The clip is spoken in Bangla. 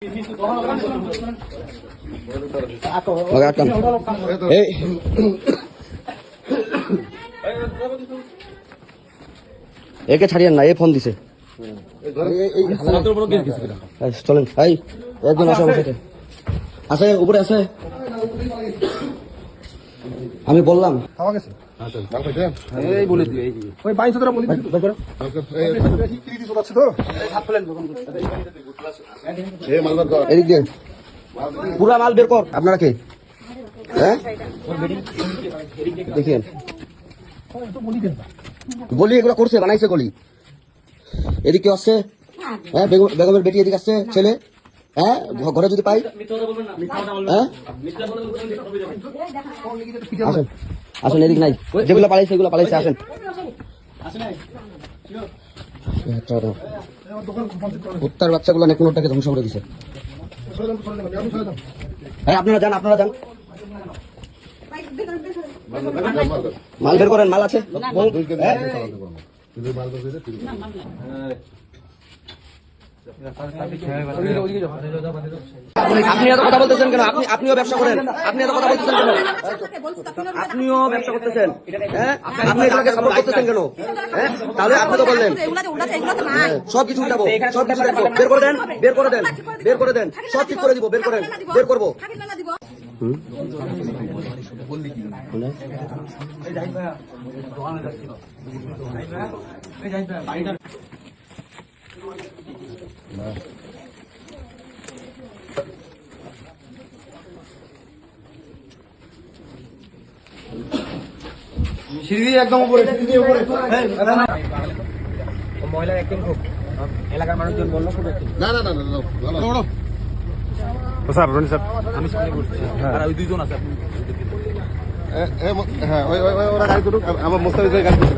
একে ছাড়িয়েন না, এ ফোন দিছে। চলেন ভাই, একজন আসে আমার সাথে। আছে উপরে আছে, আমি বললাম পুরা মাল বের কর। আপনারা কে? হ্যাঁ দেখেন, গলি এগুলো করছে, বানাইছে গলি। এদিকে আসছে, হ্যাঁ বেগমের বেটি এদিকে আসছে ছেলে। হ্যাঁ ঘরে যদি পাই, হ্যাঁ আসেন আসেন, এদিক নাই, যেগুলো পালাইছে এগুলো পালাইছে, আসেন। কুত্তার বাচ্চাগুলো নেকুনোটাকে ধ্বংস করে দিছে। হ্যাঁ আপনারা যান, আপনারা যান, মাল বের করেন, মাল আছে। আপনি এত কথা বলতেছেন কেন? আপনিও ব্যবসা করেন, আপনি এত কথা বলতেছেন কেন? আপনিও ব্যবসা করতেছেন, হ্যাঁ আপনি এটাকে সাপোর্ট করতেছেন কেন? হ্যাঁ তাহলে আপনি তো বললেন সব কিছু উঠাবো, সব কিছু দেখবো, বের করে দেন, বের করে দেন, বের করে দেন, সব ঠিক করে দিব, বের করেন, বের করবো। সিঁড়ি একদম উপরে, মহিলার অ্যাক্টিং খুব, এলাকার মানুষজন বললো খুব অ্যাক্টিং। না না না না স্যার, রনি স্যার, আমি সামনে বসছি আর ওই দুইজন আছে। হ্যাঁ ওরা গাড়ি করুক, আমার মোস্তাফিজ গাড়ি করছে।